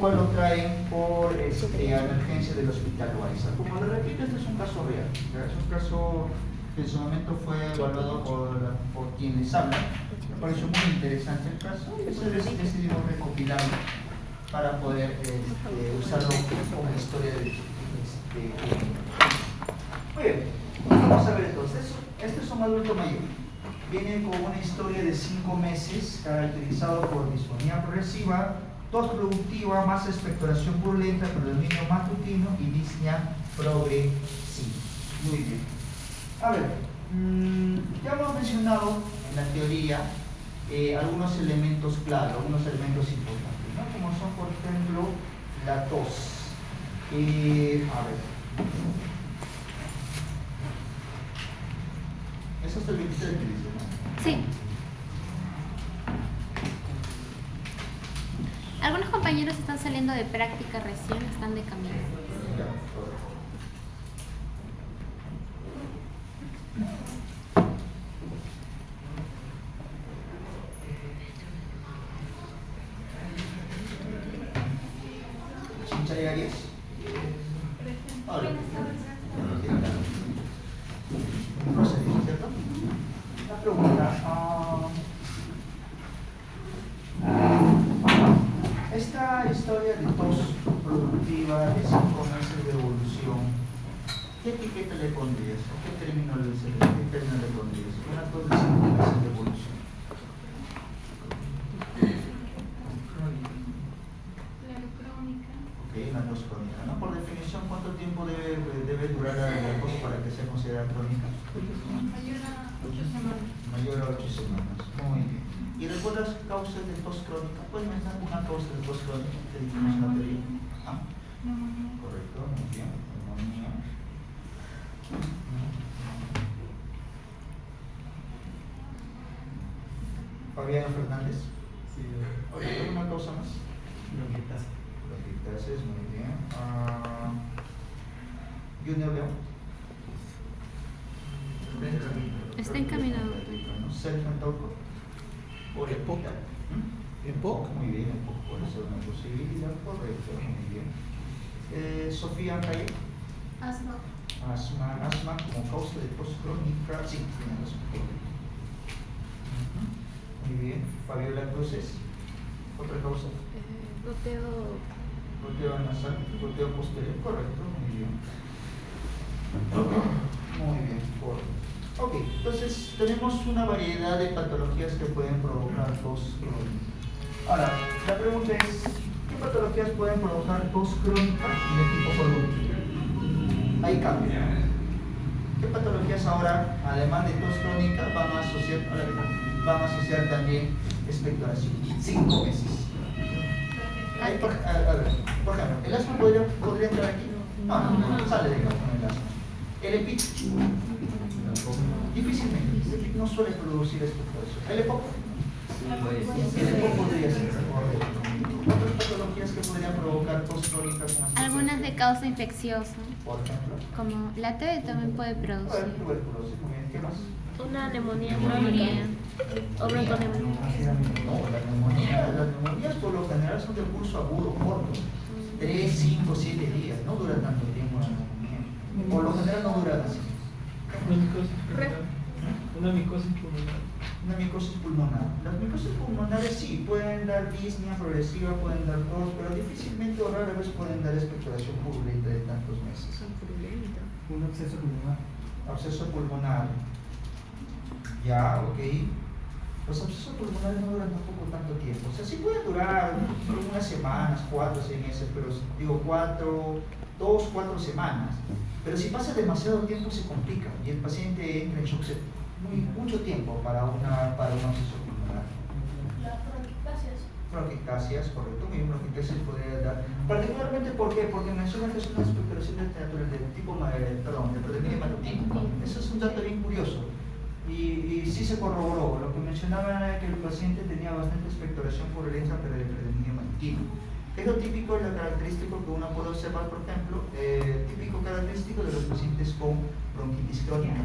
igual lo traen por emergencia del hospital Loaiza. Como le repito, este es un caso real, ¿ya? Es un caso que en su momento fue evaluado por quienes hablan. Me pareció muy interesante el caso y se decidió recopilarlo para poder usarlo como historia de Muy bien, vamos a ver entonces. Este es un adulto mayor. Viene con una historia de 5 meses, caracterizado por disfonía progresiva, tos productiva, más expectoración purulenta, predominio matutino y disnea progresiva. Muy bien. A ver, ya hemos mencionado en la teoría algunos elementos clave, algunos elementos importantes, ¿no? Como son, por ejemplo, la tos. A ver. Eso es el 23 que dice, ¿no? Sí. Algunos compañeros están saliendo de práctica recién, están de camino. Ya, correcto. ¿Chinchaya Arias? Ahora. Procedimos, ¿cierto? La pregunta. Esta historia de tos productiva de 5 meses de evolución, ¿qué etiqueta le pondrías? ¿O qué término le pondrías? Una tos de 5 meses de evolución. Ok, una tos crónica, ¿no? Por definición, ¿cuánto tiempo debe durar la tos para que sea considerada crónica? Mayor a 8 semanas. Mayor a 8 semanas. Muy bien. ¿Y recuerdas causas de tos crónica? ¿Puedes mencionar una causa de tos crónica que dijimos en la teoría? ¿Ah? Correcto, muy bien. Neumonía. Fabiano Fernández. Sí, ¿Alguna causa más? Bronquitis, muy bien. Junior León. Está encaminado. Sergio Antoco. Por EPOC. ¿EPOC? Muy bien, EPOC puede ser una posibilidad, correcto, muy bien. Sofía Calle. Asma. Asma como causa de tos crónica. Sí, tiene razón. Muy bien. Fabiola Cruces. Otra causa. Goteo. Goteo nasal, goteo posterior, correcto, muy bien. Muy bien, correcto. Ok, entonces tenemos una variedad de patologías que pueden provocar tos crónica. Ahora, la pregunta es, ¿qué patologías pueden provocar tos crónica y de tipo productivo? Ahí cambia. ¿Qué patologías ahora, además de tos crónica, van a asociar también expectoración? 5 meses. Ahí, por ejemplo, ¿el asma podría entrar aquí? No, sale de acá con el asma. El EPIC, difícilmente, el EPIC no suele producir expectoración. ¿El EPOC? El EPOC podría ser, correcto. Otras patologías que podrían provocar tos crónica con expectoración. Algunas de causa infecciosa, Por ejemplo. como la TB también puede producir. Tuberculosis, muy bien, ¿qué más? Una neumonía Neumonía. crónica. O bronconeumonía. No, las neumonías por lo general son de curso agudo, corto. 3, 5, 7 días, no dura tanto tiempo la neumonía. Por lo general no dura así. Una micosis pulmonar. Una micosis pulmonar. Las micosis pulmonares sí, pueden dar disnea progresiva, pueden dar tos, pero difícilmente o rara vez pueden dar expectoración purulenta de tantos meses. Un absceso pulmonar. Absceso pulmonar. Ya, ok. Los abscesos pulmonares no duran tampoco tanto tiempo. O sea, sí pueden durar unas semanas, 4 o 6 meses, pero digo 2, 4 semanas. Pero si pasa demasiado tiempo se complica y el paciente entra en shock mucho tiempo para un absceso pulmonar. Las bronquiectasias. Bronquiectasias, correcto, muy bien, bronquiectasias podría dar. Particularmente, ¿por qué? Porque menciona que es una expectoración de tipo, de predominio matutino. Eso es un dato bien curioso. Y sí se corroboró. Lo que mencionaba era que el paciente tenía bastante expectoración purulenta, pero de predominio matutino. Es lo típico y lo característico que uno puede observar, por ejemplo, típico característico de los pacientes con bronquitis crónica.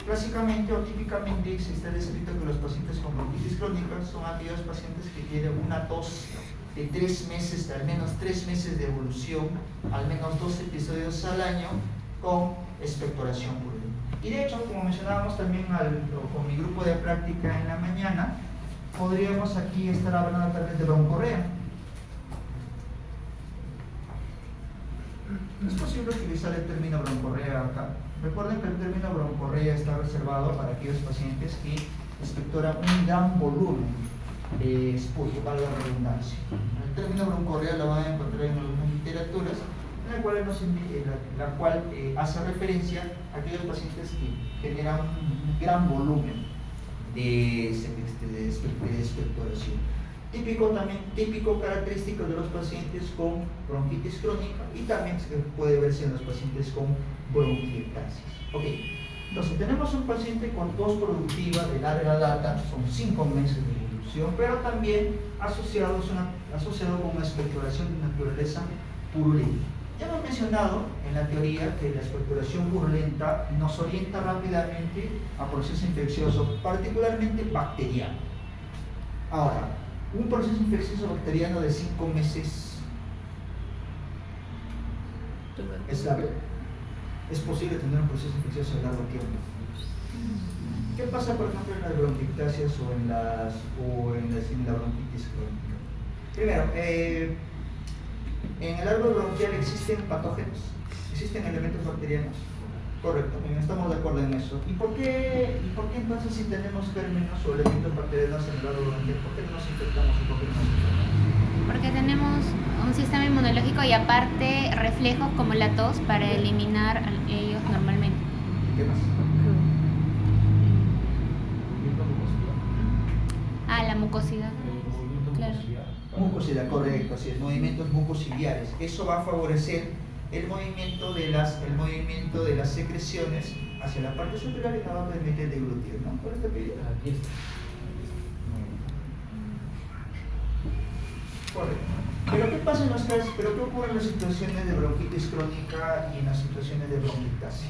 Clásicamente o típicamente se está descrito que los pacientes con bronquitis crónica son aquellos pacientes que tienen una tos de 3 meses, de al menos 3 meses de evolución, al menos 2 episodios al año con expectoración purulenta. Y de hecho, como mencionábamos también con mi grupo de práctica en la mañana, podríamos aquí estar hablando tal vez de broncorrea. Es posible utilizar el término broncorrea acá. Recuerden que el término broncorrea está reservado para aquellos pacientes que expectoran un gran volumen de esputo, valga la redundancia. El término broncorrea lo van a encontrar en algunas literaturas, en la cual hace referencia a aquellos pacientes que generan un gran volumen de expectoración. Típico característico de los pacientes con bronquitis crónica y también se puede verse en los pacientes con bronquiectasis. Ok, entonces tenemos un paciente con tos productiva de larga data, son 5 meses de evolución, pero también asociado con una expectoración de naturaleza purulenta. Ya hemos mencionado en la teoría que la expectoración purulenta nos orienta rápidamente a procesos infecciosos, particularmente bacterianos. Ahora, un proceso infeccioso bacteriano de 5 meses es posible tener un proceso infeccioso a largo tiempo. ¿Qué pasa, por ejemplo, en las bronquiectasias o en la bronquitis crónica? Primero, en el árbol bronquial existen patógenos, existen elementos bacterianos. Correcto, bien, estamos de acuerdo en eso. ¿Y por qué entonces si tenemos gérmenes o elementos bacterianos en el árbol bronquial, por qué no nos infectamos y por qué no nos infectamos? Porque tenemos un sistema inmunológico y aparte reflejos como la tos para eliminar a ellos normalmente. ¿Qué más? La mucosidad. Claro. Mucosidad, correcto, así es, movimientos mucociliares. Eso va a favorecer el movimiento de las secreciones hacia la parte superior y no va a permitir deglutir, ¿no? ¿Cuál es esta pedida? Aquí está. Correcto. Pero ¿qué pasa qué ocurre en las situaciones de bronquitis crónica y en las situaciones de bronquiectasia?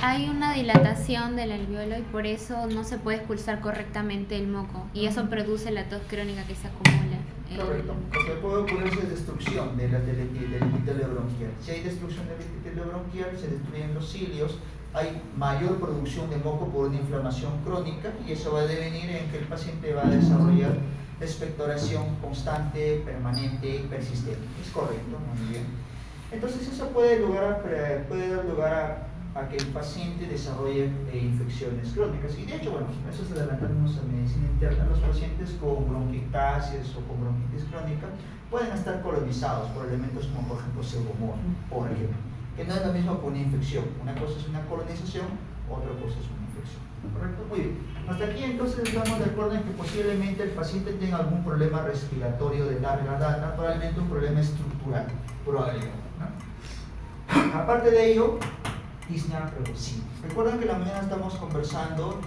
Hay una dilatación del alveolo y por eso no se puede expulsar correctamente el moco y eso produce la tos crónica que se acumula. Correcto. Lo que puede ocurrir es destrucción del epitelio bronquial. Si hay destrucción del epitelio bronquial, se destruyen los cilios, hay mayor producción de moco por una inflamación crónica y eso va a devenir en que el paciente va a desarrollar expectoración constante, permanente y persistente. Es correcto, muy bien. Entonces eso puede dar lugar a que el paciente desarrolle infecciones crónicas. Y de hecho, bueno, eso es adelantándonos a medicina interna, los pacientes con bronquiectasias o con bronquitis crónica pueden estar colonizados por elementos como por ejemplo pseudomonas, por ejemplo, que no es lo mismo que una infección. Una cosa es una colonización, otra cosa es una infección. ¿Correcto? Muy bien. Hasta aquí entonces estamos de acuerdo en que posiblemente el paciente tenga algún problema respiratorio de larga data, probablemente un problema estructural, probablemente, ¿no? Aparte de ello, disnea progresiva. Recuerden que en la mañana estamos conversando,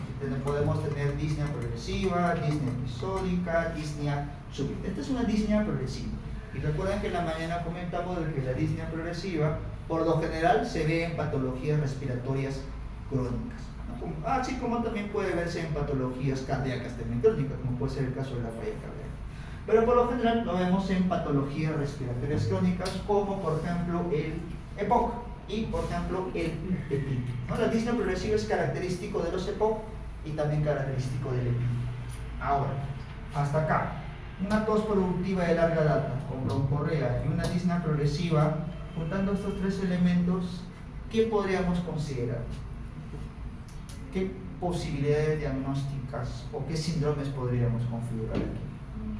podemos tener disnea progresiva, disnea episódica, disnea súbita. Esta es una disnea progresiva. Y recuerden que en la mañana comentamos de que la disnea progresiva, por lo general, se ve en patologías respiratorias crónicas, ¿no? Así como también puede verse en patologías cardíacas también crónicas, como puede ser el caso de la falla cardíaca. Pero por lo general lo vemos en patologías respiratorias crónicas, como por ejemplo el EPOC y por ejemplo el EPI, ¿no? La disnea progresiva es característico de los EPOC y también característico del EPI. Ahora, hasta acá, una tos productiva de larga data con broncorrea y una disnea progresiva, juntando estos tres elementos, ¿qué podríamos considerar? ¿Qué posibilidades diagnósticas o qué síndromes podríamos configurar aquí?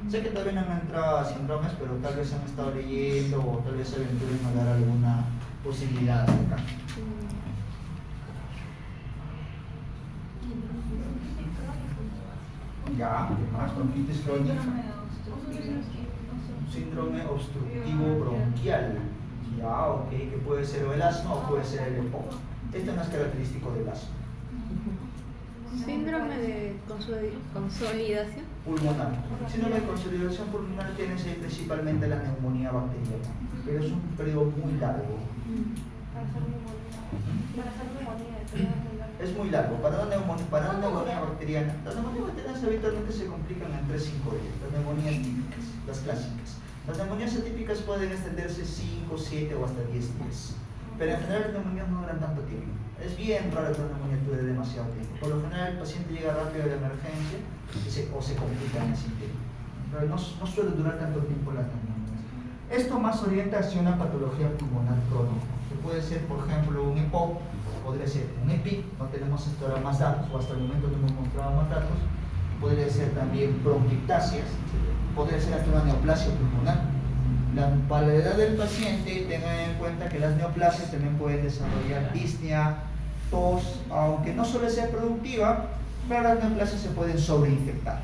Sé que todavía no han entrado a síndromes, pero tal vez han estado leyendo o tal vez se aventuren a dar alguna posibilidad hasta acá. Ya, ¿qué más? Bronquitis crónica. Síndrome obstructivo bronquial. Ya, ok, que puede ser o el asma o puede ser el EPOC. Esto no es característico del asma. Síndrome de consolidación Pulmonar. Síndrome de consolidación pulmonar tiene principalmente la neumonía bacteriana, pero es un periodo muy largo. Es muy largo. Para una neumonía bacteriana, las neumonías bacterianas habitualmente se complican en 3-5 días. Las neumonías típicas, las clásicas. Las neumonías atípicas pueden extenderse 5, 7 o hasta 10 días, pero en general las neumonías no duran tanto tiempo. Es bien raro que una neumonía dure demasiado tiempo. Por lo general el paciente llega rápido a la emergencia o se complica en ese tiempo. Pero no suele durar tanto tiempo las neumonías. Esto más orienta hacia una patología pulmonar crónica, que puede ser, por ejemplo, un EPOC, podría ser un EPIC, no tenemos hasta ahora más datos, o hasta el momento no hemos mostrado más datos, podría ser también bronquiectasias, podría ser hasta una neoplasia pulmonar. Para la edad del paciente, tengan en cuenta que las neoplasias también pueden desarrollar disnea, tos, aunque no suele ser productiva, pero las neoplasias se pueden sobreinfectar.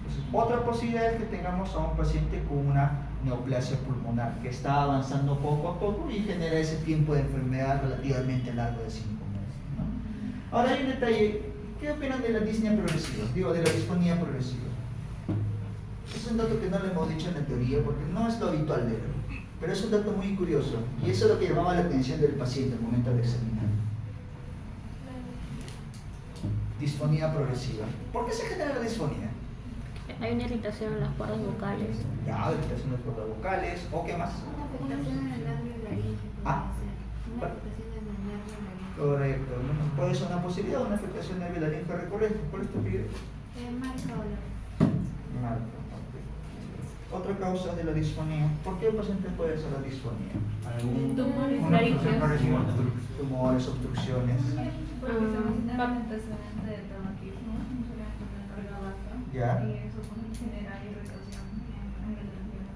Entonces, otra posibilidad es que tengamos a un paciente con una neoplasia pulmonar que está avanzando poco a poco y genera ese tiempo de enfermedad relativamente largo de 5 meses, ¿no? Ahora hay un detalle. ¿Qué opinan de la disnea progresiva? Digo, de la disfonía progresiva. Es un dato que no le hemos dicho en la teoría porque no es lo habitual de verlo, pero es un dato muy curioso y eso es lo que llamaba la atención del paciente al momento de examinar. Disfonía progresiva. ¿Por qué se genera la disfonía? Hay una irritación en las cuerdas vocales. Ya, irritación de las cuerdas vocales, ¿o qué más? Una afectación en el nervio laríngeo. Ah. Una afectación en el nervio laríngeo. Correcto, ¿no? Puede ser una posibilidad, una afectación nervio laríngeo recurrente. ¿Cuál es tu pedido? Marca o la Marca. Otra causa de la disfonía. ¿Por qué el paciente puede hacer la disfonía? Tumores Una laringeos. tumores, obstrucciones. Porque estamos en el antecedente del tabaquismo, no se le pone carga baja, Ya. y eso genera irritación en el nervio,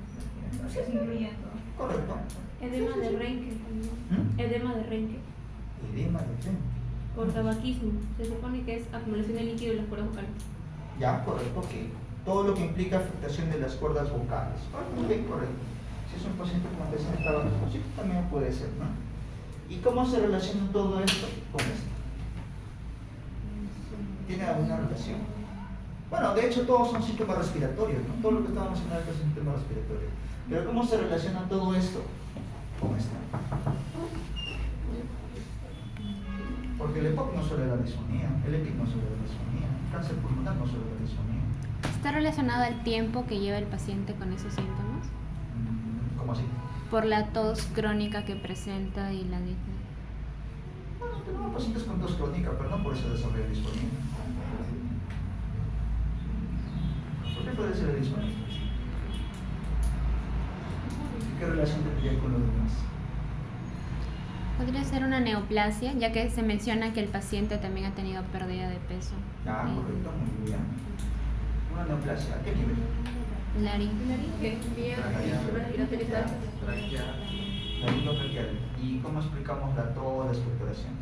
incluyendo. Correcto. Edema de Renke también. Edema de Renke. Edema de frente. Por tabaquismo. Se supone que es acumulación de líquido en las cuerdas vocales. Ya, correcto, ok. Todo lo que implica afectación de las cuerdas vocales. Ok, correcto. Si es un paciente con afectación de tabaquismo, sí, también puede ser, ¿no? ¿Y cómo se relaciona todo esto con esto? ¿Tiene alguna relación? Bueno, de hecho todos son síntomas respiratorios, ¿no? Todo lo que estamos mencionando es síntoma respiratorio. Pero ¿cómo se relaciona todo esto con esto? Porque el EPOC no suele dar disfonía, el EPIC no suele dar disfonía, el cáncer pulmonar no suele dar disfonía. ¿Está relacionado al tiempo que lleva el paciente con esos síntomas? ¿Cómo así? Por la tos crónica que presenta y la disnea. Bueno, tenemos pacientes con tos crónica, pero no por eso desarrolla disfonía. ¿Por qué puede ser la disfonía? ¿Qué relación tendría con los demás? Podría ser una neoplasia, ya que se menciona que el paciente también ha tenido pérdida de peso. Ah, correcto, muy bien. Una neoplasia, ¿a qué nivel? Laringe. Vía respiratoria. Laringotraqueal. ¿Y cómo explicamos la tos, la expectoración?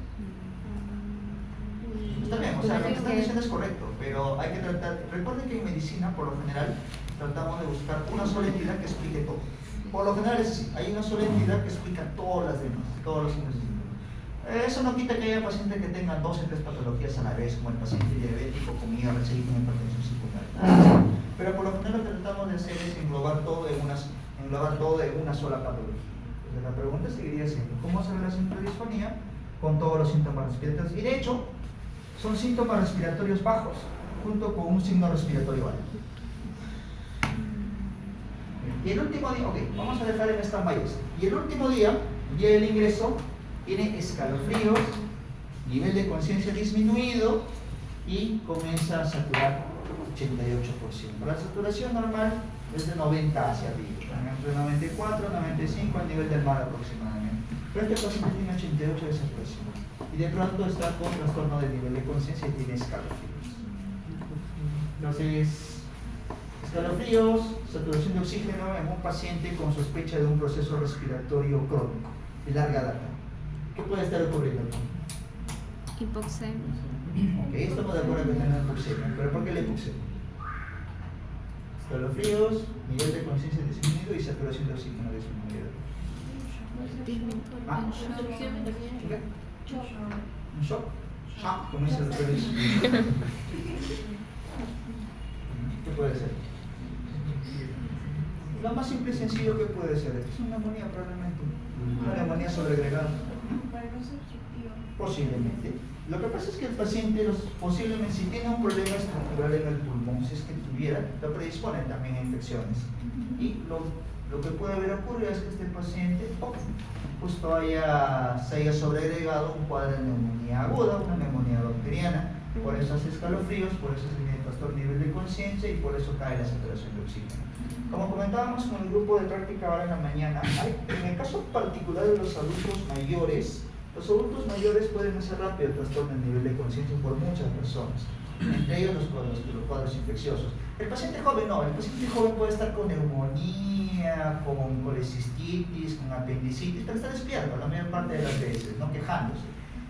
Está bien, o sea, lo que están diciendo es correcto, pero hay que tratar. Recuerden que en medicina, por lo general, tratamos de buscar una sola entidad que explique todo. Por lo general es así, hay una sola entidad que explica todas las demás, todos los signos. Eso no quita que haya pacientes que tengan 2 o 3 patologías a la vez, como el paciente diabético con IRC y con hipertensión secundaria. Pero por lo general lo que tratamos de hacer es englobar todo en una sola patología. Entonces la pregunta seguiría siendo, ¿cómo se relaciona la disfonía con todos los síntomas respiratorios? Y de hecho, son síntomas respiratorios bajos, junto con un signo respiratorio alto. Y el último día, ok, vamos a dejar en esta maíz. Y el último día del ingreso, tiene escalofríos, nivel de conciencia disminuido y comienza a saturar 88%. La saturación normal es de 90 hacia arriba, entre 94 y 95 al nivel del mar aproximadamente. Pero este paciente tiene 88 de saturación y de pronto está con trastorno del nivel de conciencia y tiene escalofríos. Entonces, escalofríos, saturación de oxígeno en un paciente con sospecha de un proceso respiratorio crónico de larga data. ¿Qué puede estar ocurriendo? Hipoxemia. Ok, estamos de acuerdo que tiene hipoxemia, pero ¿por qué la hipoxemia? Escalofríos, nivel de conciencia disminuido y saturación de oxígeno disminuida. Ah, ¿un shock? Shock, como dice el doctor. ¿Qué puede ser? Lo más simple y sencillo que puede ser, esto es una neumonía probablemente, una neumonía sobreagregada. Posiblemente. Lo que pasa es que el paciente, posiblemente, si tiene un problema estructural en el pulmón, si es que tuviera, lo predispone también a infecciones. Y Lo que puede haber ocurrido es que este paciente justo se haya sobreagregado un cuadro de neumonía aguda, una neumonía bacteriana. Por eso hace escalofríos, por eso se mide el pastor nivel de conciencia y por eso cae la saturación de oxígeno. Como comentábamos con el grupo de práctica ahora en la mañana, en el caso particular de los adultos mayores pueden hacer rápido el trastorno del nivel de conciencia por muchas personas, entre ellos los cuadros infecciosos. El paciente joven no, el paciente joven puede estar con neumonía, con colecistitis, con apendicitis, pero está despierto la mayor parte de las veces, no quejándose.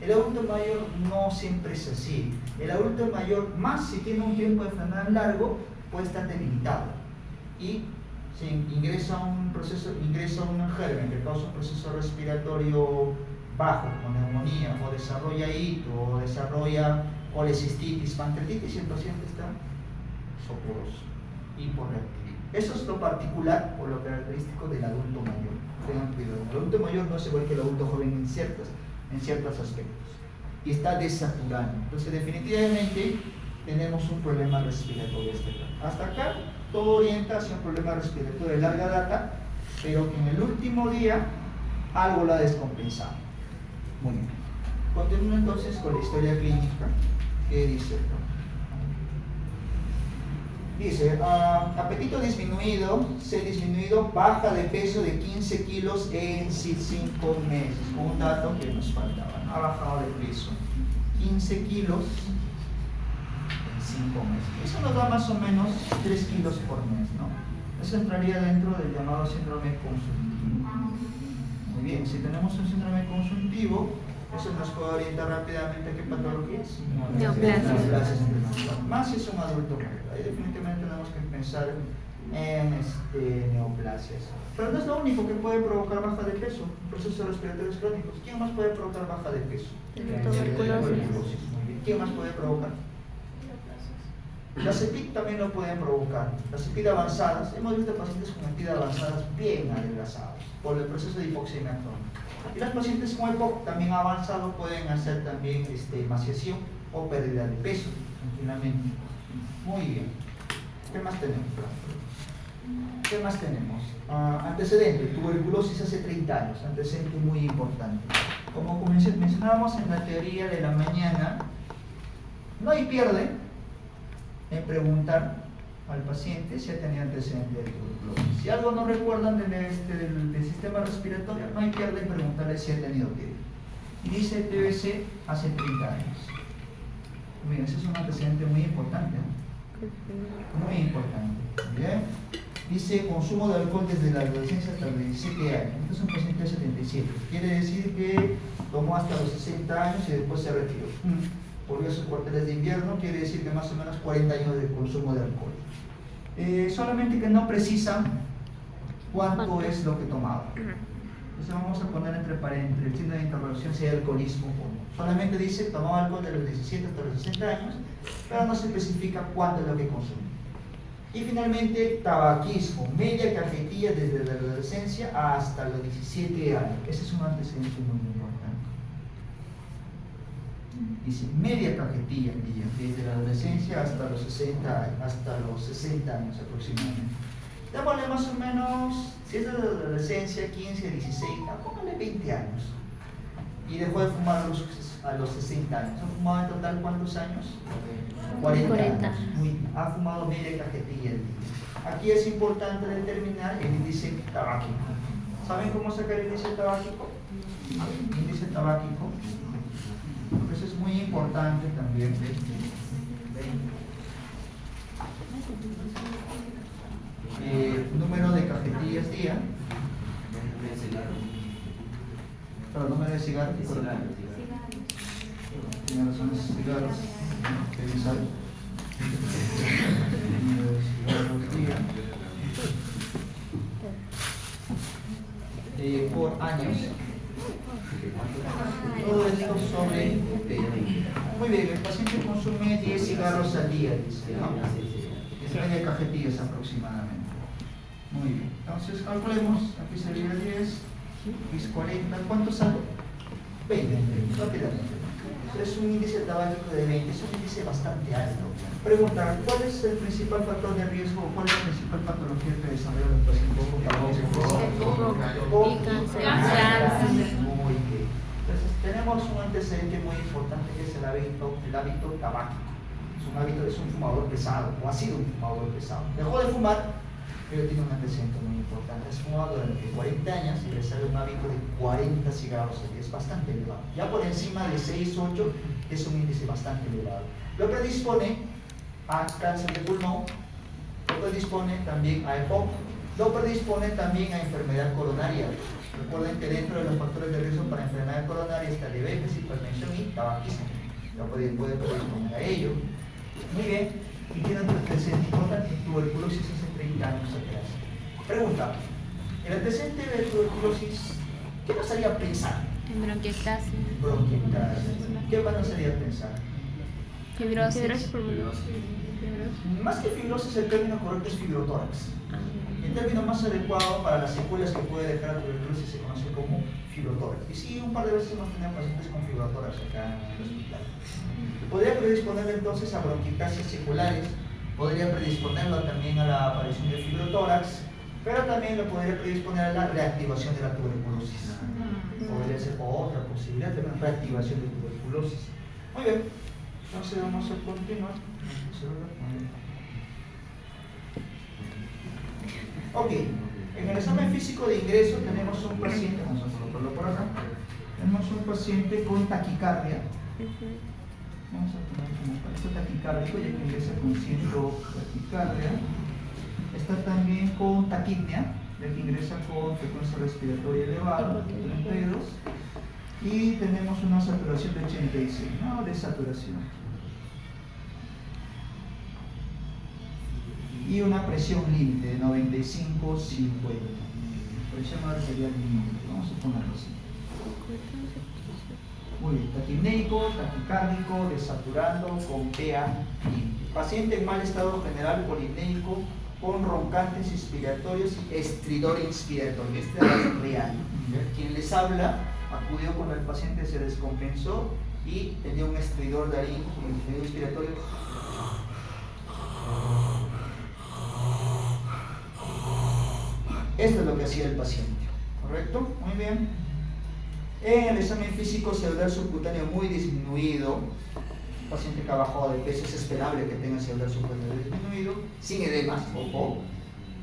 El adulto mayor no siempre es así. El adulto mayor, más si tiene un tiempo de enfermedad largo, puede estar debilitado. Y si ingresa un germen que causa un proceso respiratorio bajo, con neumonía, o desarrolla hito, o desarrolla colecistitis, pancreatitis, y el paciente está soporoso, hiporreactivo. Eso es lo particular o lo característico del adulto mayor. Tengan cuidado. El adulto mayor no es igual que el adulto joven en ciertos aspectos. Y está desaturando. Entonces, definitivamente, tenemos un problema respiratorio. Hasta acá, todo orienta hacia un problema respiratorio de larga data, pero que en el último día algo lo ha descompensado. Muy bien. Continúo entonces con la historia clínica. ¿Qué dice? Dice, apetito disminuido, baja de peso de 15 kilos en 5 meses. Un dato que nos faltaba, ¿no? Ha bajado de peso 15 kilos en 5 meses. Eso nos da más o menos 3 kilos por mes, ¿no? Eso entraría dentro del llamado síndrome consultivo. Muy bien, si tenemos un síndrome consultivo, eso nos puede orientar rápidamente a qué patología es. Neoplasias. Más si es un adulto mayor. Ahí definitivamente tenemos que pensar en neoplasias. Pero no es lo único que puede provocar baja de peso, procesos respiratorios crónicos. ¿Quién más puede provocar baja de peso? Tuberculosis. ¿Quién más puede provocar? Las EPID también lo pueden provocar. Las EPID avanzadas, hemos visto pacientes con EPID avanzadas bien adelgazados por el proceso de hipoxemia crónica. Y los pacientes con EPOC también avanzado pueden hacer también emaciación o pérdida de peso, tranquilamente. Muy bien. ¿Qué más tenemos? Antecedente, tuberculosis hace 30 años, antecedente muy importante. Como mencionábamos en la teoría de la mañana, no hay pierde en preguntar al paciente si ha tenido antecedente de tuberculosis. Si algo no recuerdan del sistema respiratorio, no hay pierde en preguntarle si ha tenido TB. Y dice TBC hace 30 años. Mira, ese es un antecedente muy importante, ¿no? Muy importante. ¿Bien? Dice consumo de alcohol desde la adolescencia hasta los 17 años. Este es un paciente de 77. Quiere decir que tomó hasta los 60 años y después se retiró. Volvió a sus cuarteles de invierno, quiere decir que más o menos 40 años de consumo de alcohol. Solamente que no precisan cuánto es lo que tomaba. Entonces vamos a poner entre el signo de interrogación si hay alcoholismo o no. Solamente dice tomaba alcohol de los 17 hasta los 60 años, pero no se especifica cuánto es lo que consume. Y finalmente, tabaquismo, media cajetilla desde la adolescencia hasta los 17 años. Ese es un antecedente muy importante. Dice media cajetilla desde la adolescencia hasta los 60 años aproximadamente. Démosle más o menos, si es de la adolescencia, 15 a 16, póngale 20 años. Y dejó de fumar a los 60 años. ¿Ha fumado en total cuántos años? 40 años. Ha fumado media cajetilla al día. Aquí es importante determinar el índice tabáquico. ¿Saben cómo sacar el índice tabáquico? Índice tabáquico. Eso es muy importante también. Número de cajetillas día. Pero número de cigarros. Primero son los cigarros. Número de cigarros día. Por años. Todo esto sobre. Muy bien, el paciente consume 10 cigarros al día, dice, ¿no? Es media cajetillas aproximadamente. Muy bien, entonces calculemos, aquí sería 10, es 40, ¿cuánto sale? 20, rápidamente. Es un índice tabáquico de 20, es un índice bastante alto. Pregunta, ¿cuál es el principal factor de riesgo o cuál es la principal patología que desarrolla los pacientes con diabetes? Y cáncer. Muy bien. Entonces, tenemos un antecedente muy importante que es el hábito tabáquico. Es un fumador pesado, o ha sido un fumador pesado. Dejó de fumar, pero tiene un antecedente muy importante. Es fumado durante 40 años y le sale un hábito de 40 cigarros al día. Es bastante elevado. Ya por encima de 6, 8 es un índice bastante elevado. Lo predispone a cáncer de pulmón, lo predispone también a EPOC, lo predispone también a enfermedad coronaria. Recuerden que dentro de los factores de riesgo para enfermedad coronaria está diabetes, hipertensión y tabaquismo. Lo puede predisponer a ello. Muy bien, y tiene otro antecedente importante, tuberculosis hace 30 años atrás. Pregunta, el antecedente de tuberculosis, ¿qué nos haría pensar? Bronquiectasis. Bronquiectasis. ¿Qué más nos haría pensar? Fibrosis. Más que fibrosis, el término correcto es fibrotórax. El término más adecuado para las secuelas que puede dejar la tuberculosis se conoce como fibrotórax. Y sí, un par de veces hemos tenido pacientes con fibrotórax acá en el hospital. Podría predisponerlo entonces a bronquiectasias seculares, podría predisponerlo también a la aparición de fibrotórax, pero también lo podría predisponer a la reactivación de la tuberculosis. Podría ser otra posibilidad, tener reactivación de tuberculosis. Muy bien, entonces vamos a continuar. Ok, en el examen físico de ingreso tenemos un paciente, vamos a colocarlo por acá, tenemos un paciente con taquicardia. Vamos a poner como esto taquicárdico, ya que ingresa con ciento taquicardia. Está también con taquipnea, ya que ingresa con frecuencia respiratoria elevada, 32. Y tenemos una saturación de 86, no de saturación. Y una presión límite de 95-50. Presión arterial límite, vamos a ponerlo así. Muy bien, taquipnéico, taquicárdico, desaturando, con PA límite. Paciente en mal estado general, polipnéico, con roncantes inspiratorios y estridor inspiratorio. Este es real. Quien les habla acudió cuando el paciente se descompensó y tenía un estridor laríngeo, un estridor inspiratorio. Esto es lo que hacía el paciente, ¿correcto? Muy bien. En el examen físico celular subcutáneo muy disminuido, paciente que ha bajado de peso, es esperable que tenga celular subcutáneo disminuido, sin edemas, ojo.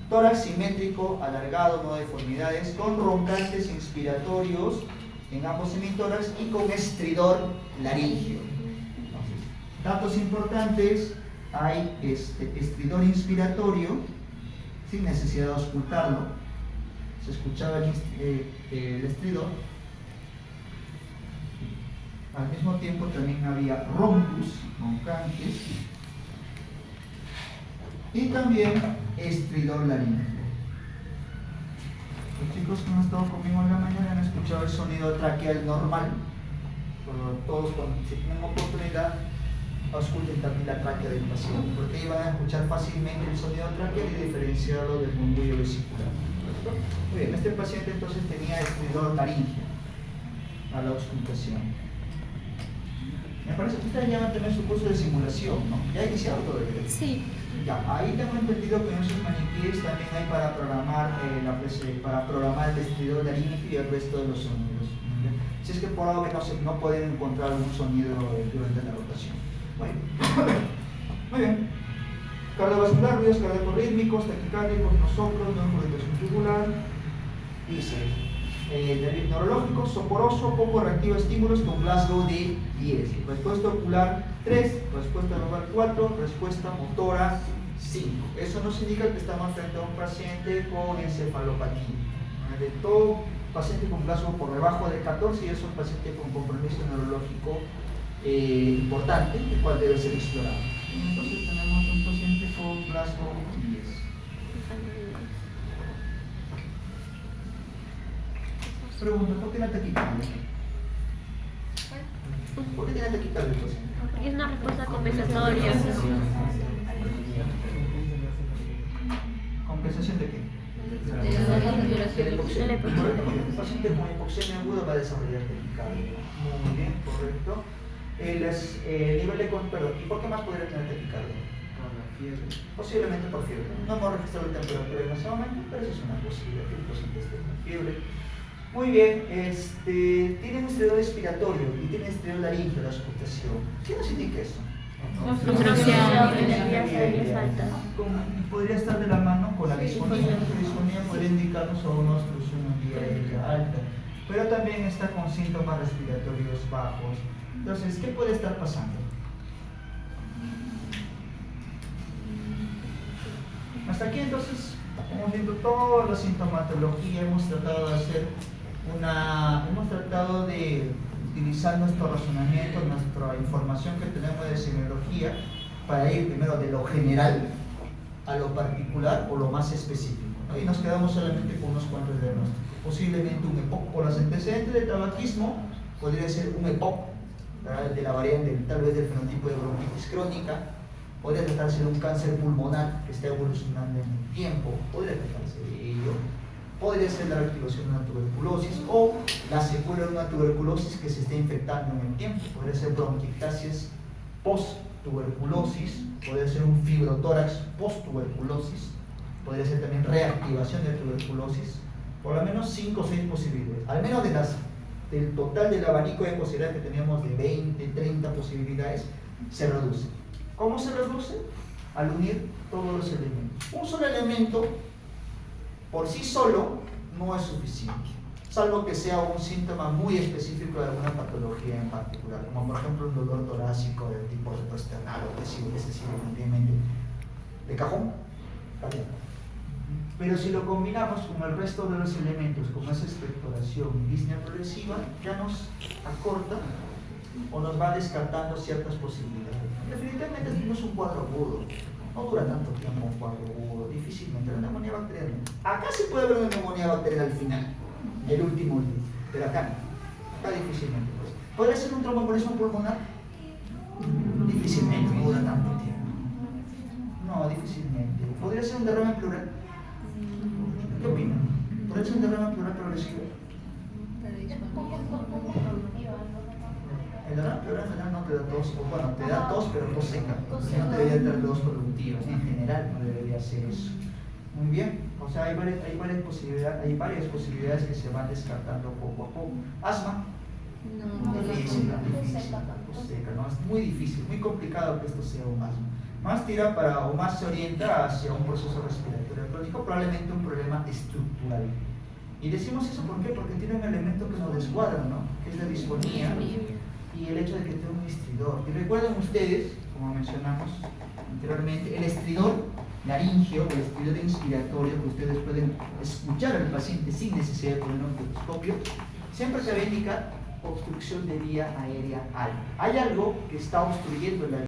Tórax simétrico, alargado, no deformidades, con roncantes inspiratorios en ambos hemitórax y con estridor laríngeo. Entonces, datos importantes, hay estridor inspiratorio, sin necesidad de auscultarlo. Se escuchaba el estridor. Al mismo tiempo también había rontus, roncantes, y también estridor laríngeo. Los chicos que han estado conmigo en la mañana han escuchado el sonido traqueal normal. Pero todos, si tienen oportunidad, ausculten también la tráquea del paciente, porque ahí van a escuchar fácilmente el sonido traqueal y diferenciarlo del murmullo vesicular. Muy bien, este paciente entonces tenía estridor laríngeo a la auscultación. Me parece que ustedes ya van a tener su curso de simulación, ¿no? ¿Ya ha iniciado todo el día? Sí. Ya, ahí tengo entendido que en esos maniquíes también hay para programar el estridor laríngeo y el resto de los sonidos. Si es que por ahora no pueden encontrar algún sonido durante la rotación. Muy bien. Cardiovascular, ruidos cardíaco-rítmicos, taquicárdicos, nosotros, no irritación tubular. Dice, neurológico, soporoso, poco reactivo a estímulos con Glasgow de 10. Respuesta ocular 3, respuesta verbal 4, respuesta motora 5. Eso nos indica que estamos frente a un paciente con encefalopatía. De todo paciente con Glasgow por debajo de 14 y es un paciente con compromiso neurológico importante, el cual debe ser explorado. Entonces tenemos un paciente con Glasgow 10. Pregunta, ¿por qué la taquicardia? ¿Por qué tiene taquicardia el paciente? Porque es una respuesta compensatoria. ¿Compensación de qué? De la hipoxemia. El paciente con hipoxemia aguda va a desarrollar taquicardia. Muy bien, correcto. el nivel de perdón, ¿y por qué más podría tener taquicardia? Por la fiebre. Posiblemente por fiebre. No hemos registrado la temperatura en ese momento, pero eso es una posibilidad que el paciente esté con fiebre. Muy bien, tiene un estridor respiratorio y tiene estridor laríngeo, la auscultación. ¿Qué nos indica eso? Podría estar de la mano con la disfonía. La disfonía podría indicarnos a una obstrucción en vía aérea alta, pero también está con síntomas respiratorios bajos. Entonces, ¿qué puede estar pasando? Hasta aquí entonces hemos visto toda la sintomatología, hemos tratado de utilizar nuestro razonamiento, nuestra información que tenemos de semiología para ir primero de lo general a lo particular o lo más específico, ¿no? Y nos quedamos solamente con unos cuantos diagnósticos. Posiblemente un EPOC por los antecedentes de tabaquismo, podría ser un EPOC, ¿verdad?, de la variante tal vez del fenotipo de bronquitis crónica. Podría tratarse de un cáncer pulmonar que está evolucionando en el tiempo, podría tratarse de ello. Podría ser la reactivación de una tuberculosis o la secuela de una tuberculosis que se está infectando en el tiempo. Podría ser bronquiectasis post-tuberculosis, podría ser un fibrotórax post-tuberculosis, podría ser también reactivación de tuberculosis. Por lo menos 5 o 6 posibilidades, al menos del total del abanico de posibilidades que teníamos de 20, 30 posibilidades, se reduce. ¿Cómo se reduce? Al unir todos los elementos. Un solo elemento por sí solo no es suficiente, salvo que sea un síntoma muy específico de alguna patología en particular, como por ejemplo un dolor torácico del tipo retroesternal o ese sí definitivamente de cajón, está bien. Pero si lo combinamos con el resto de los elementos, como esa expectoración y disnea progresiva, ya nos acorta o nos va descartando ciertas posibilidades. Definitivamente tenemos un cuadro agudo, no dura tanto tiempo un cuadro agudo, difícilmente la neumonía bacteriana. Acá se puede ver una neumonía bacteriana al final, el último día, pero acá no, acá difícilmente. ¿Podría ser un tromboembolismo pulmonar? Difícilmente, no dura tanto tiempo. No, difícilmente. ¿Podría ser un derrame pleural? ¿Qué opinan? ¿Podría ser un derrame pleural progresivo? El derrame pleural en general no te da tos, o bueno, te da tos, pero tos seca. No debería tener tos productiva, en general no debería ser eso. Muy bien, o sea, hay varias posibilidades que se van descartando poco a poco. Asma. Difícil, seca, ¿no? Es muy difícil, muy complicado que esto sea un asma. Más tira para, o más se orienta hacia un proceso respiratorio crónico, probablemente un problema estructural. Y decimos eso ¿por qué? Porque tiene un elemento que nos descuadra, ¿no? Que es la disfonía y el hecho de que tenga un estridor. Y recuerden ustedes, como mencionamos anteriormente, el estridor laríngeo o el estridor inspiratorio que ustedes pueden escuchar al paciente sin necesidad de poner un otoscopio, siempre se va a indicar obstrucción de vía aérea alta. Hay algo que está obstruyendo la